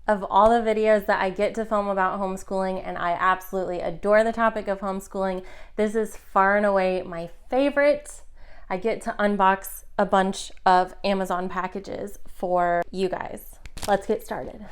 Of all the videos that I get to film about homeschooling, and I absolutely adore the topic of homeschooling, this is far and away my favorite. I get to unbox a bunch of Amazon packages for you guys. Let's get started.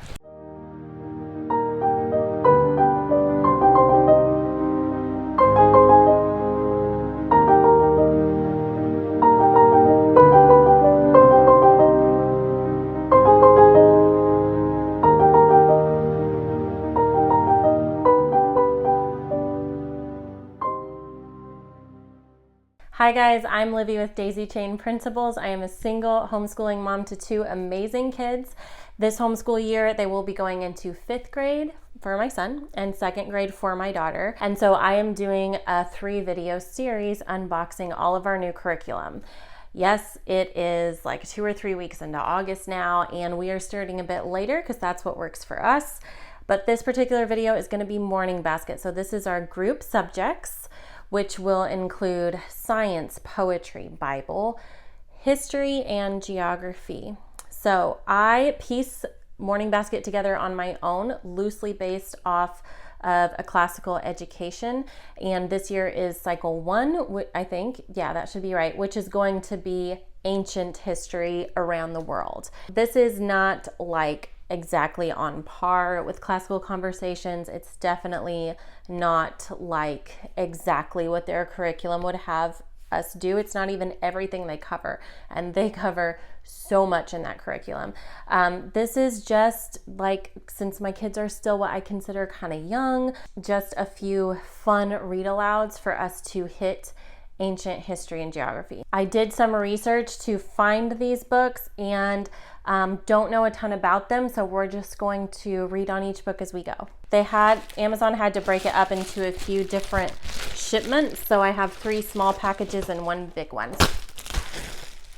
Hi guys, I'm Livy with Daisy Chain Principles. I am a single homeschooling mom to two amazing kids. This homeschool year, they will be going into 5th grade for my son and 2nd grade for my daughter. And so I am doing a 3-video series unboxing all of our new curriculum. Yes, it is like 2 or 3 weeks into August now, and we are starting a bit later because that's what works for us. But this particular video is going to be morning basket. So this is our group subjects, which will include science, poetry, Bible, history, and geography. So I piece morning basket together on my own, loosely based off of a classical education. And this year is cycle 1, I think. Yeah, that should be right, which is going to be ancient history around the world. This is not like exactly on par with classical conversations. It's definitely not like exactly what their curriculum would have us do. It's not even everything they cover, and they cover so much in that curriculum. This is just like, since my kids are still what I consider kind of young, just a few fun read alouds for us to hit ancient history and geography. I did some research to find these books and don't know a ton about them, so we're just going to read on each book as we go. Amazon had to break it up into a few different shipments, so I have 3 small packages and 1 big one.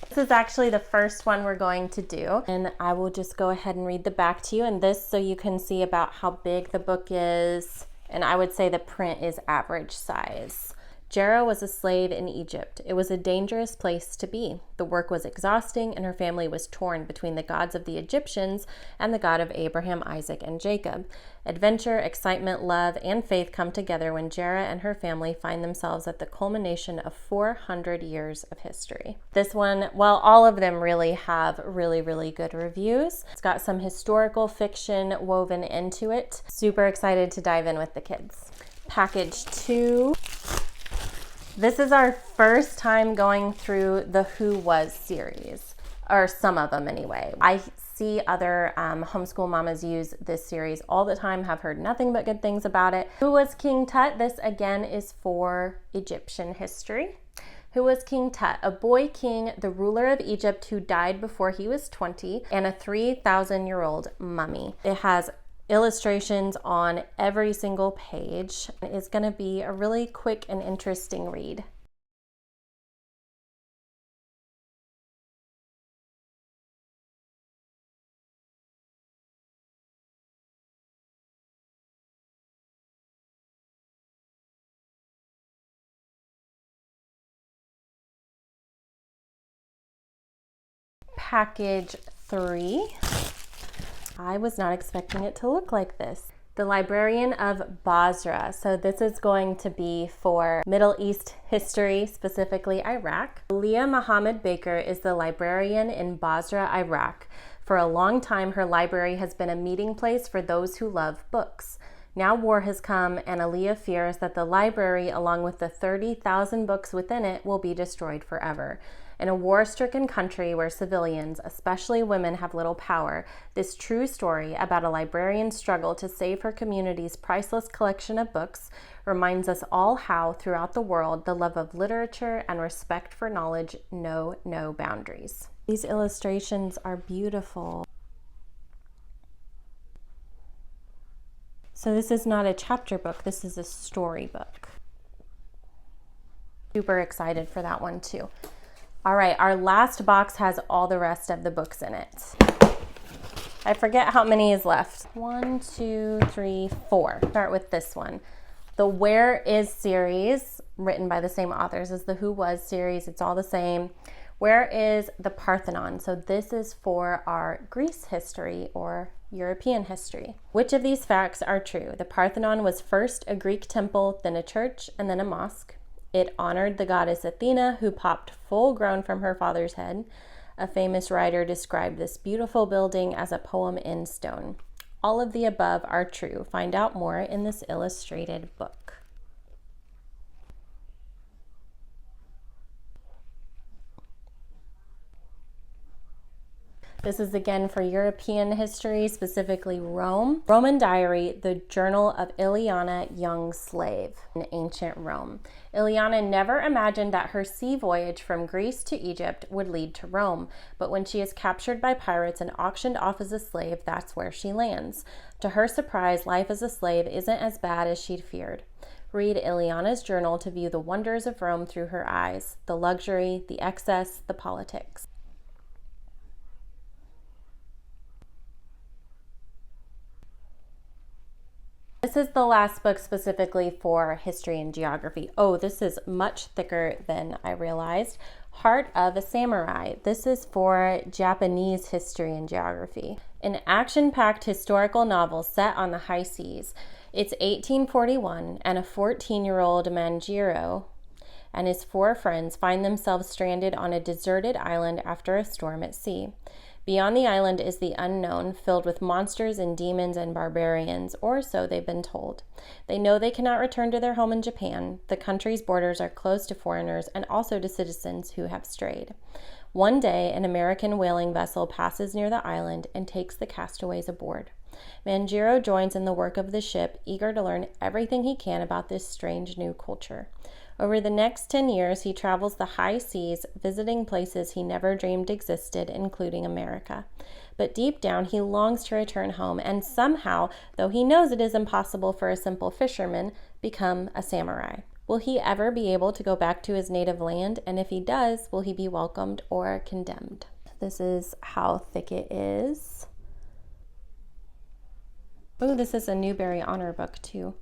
This is actually the first one we're going to do, and I will just go ahead and read the back to you, and this so you can see about how big the book is, and I would say the print is average size. Jera was a slave in Egypt. It was a dangerous place to be. The work was exhausting, and her family was torn between the gods of the Egyptians and the God of Abraham, Isaac, and Jacob. Adventure, excitement, love, and faith come together when Jera and her family find themselves at the culmination of 400 years of history. This one, well, all of them really have really good reviews. It's got some historical fiction woven into it. Super excited to dive in with the kids. Package 2. This is our first time going through the Who Was series, or some of them anyway. I see other homeschool mamas use this series all the time, have heard nothing but good things about it. Who was King Tut? This again is for Egyptian history. Who was King Tut? A boy king, the ruler of Egypt who died before he was 20, and a 3,000-year-old mummy. It has illustrations on every single page. It's going to be a really quick and interesting read. Package 3. I was not expecting it to look like this. The Librarian of Basra. So this is going to be for Middle East history, specifically Iraq. Leah Mohammed Baker is the librarian in Basra, Iraq. For a long time, her library has been a meeting place for those who love books. Now war has come, and Aliyah fears that the library, along with the 30,000 books within it, will be destroyed forever. In a war-stricken country where civilians, especially women, have little power, this true story about a librarian's struggle to save her community's priceless collection of books reminds us all how, throughout the world, the love of literature and respect for knowledge know no boundaries. These illustrations are beautiful. So this is not a chapter book, this is a storybook. Super excited for that one too. All right, our last box has all the rest of the books in it. I forget how many is left. 1, 2, 3, 4. Start with this one. The Where Is series, written by the same authors as the Who Was series. It's all the same. Where is the Parthenon? So this is for our Greece history or European history. Which of these facts are true? The Parthenon was first a Greek temple, then a church, and then a mosque. It honored the goddess Athena, who popped full grown from her father's head. A famous writer described this beautiful building as a poem in stone. All of the above are true. Find out more in this illustrated book. This is again for European history, specifically Rome. Roman Diary, the Journal of Ileana, Young Slave in ancient Rome. Ileana never imagined that her sea voyage from Greece to Egypt would lead to Rome, but when she is captured by pirates and auctioned off as a slave, that's where she lands. To her surprise, life as a slave isn't as bad as she'd feared. Read Ileana's journal to view the wonders of Rome through her eyes, the luxury, the excess, the politics. This is the last book specifically for history and geography. Oh, this is much thicker than I realized. Heart of a Samurai. This is for Japanese history and geography. An action-packed historical novel set on the high seas. It's 1841, and a 14-year-old Manjiro and his 4 friends find themselves stranded on a deserted island after a storm at sea. Beyond the island is the unknown, filled with monsters and demons and barbarians, or so they've been told. They know they cannot return to their home in Japan. The country's borders are closed to foreigners and also to citizens who have strayed. One day, an American whaling vessel passes near the island and takes the castaways aboard. Manjiro joins in the work of the ship, eager to learn everything he can about this strange new culture. Over the next 10 years, he travels the high seas, visiting places he never dreamed existed, including America. But deep down, he longs to return home and somehow, though he knows it is impossible for a simple fisherman, become a samurai. Will he ever be able to go back to his native land? And if he does, will he be welcomed or condemned? This is how thick it is. Oh, this is a Newbery Honor book too.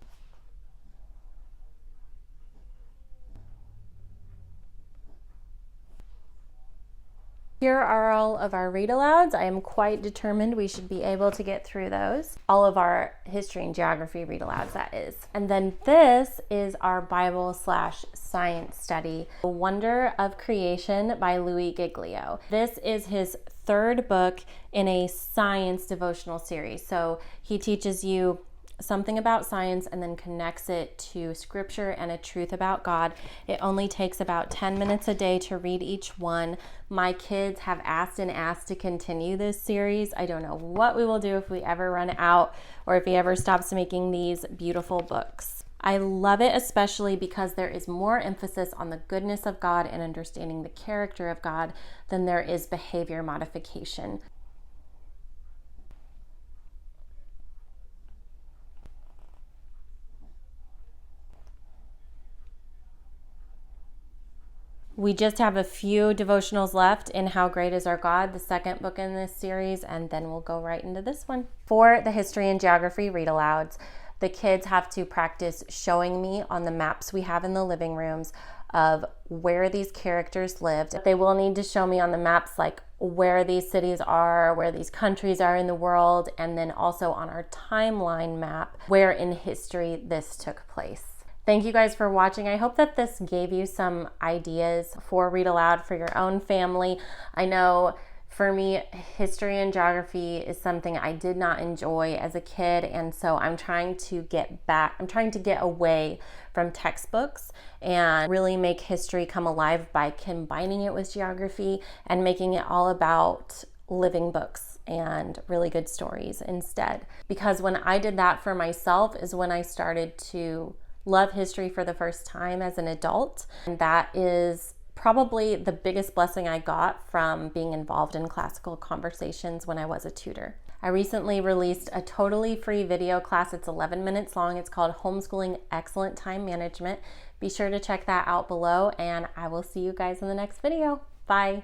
Here are all of our read-alouds. I am quite determined we should be able to get through those. All of our history and geography read-alouds, that is. And then this is our Bible/science study, The Wonder of Creation by Louis Giglio. This is his 3rd book in a science devotional series. So he teaches you something about science and then connects it to scripture and a truth about God. It only takes about 10 minutes a day to read each one. My kids have asked and asked to continue this series. I don't know what we will do if we ever run out or if he ever stops making these beautiful books. I love it especially because there is more emphasis on the goodness of God and understanding the character of God than there is behavior modification. We just have a few devotionals left in How Great Is Our God, the 2nd book in this series, and then we'll go right into this one. For the history and geography read-alouds, the kids have to practice showing me on the maps we have in the living rooms of where these characters lived. They will need to show me on the maps like where these cities are, where these countries are in the world, and then also on our timeline map where in history this took place. Thank you guys for watching. I hope that this gave you some ideas for read aloud for your own family. I know for me, history and geography is something I did not enjoy as a kid, and so I'm trying to get away from textbooks and really make history come alive by combining it with geography and making it all about living books and really good stories instead. Because when I did that for myself is when I started to love history for the first time as an adult. And that is probably the biggest blessing I got from being involved in classical conversations when I was a tutor. I recently released a totally free video class. It's 11 minutes long. It's called Homeschooling Excellent Time Management. Be sure to check that out below, and I will see you guys in the next video. Bye.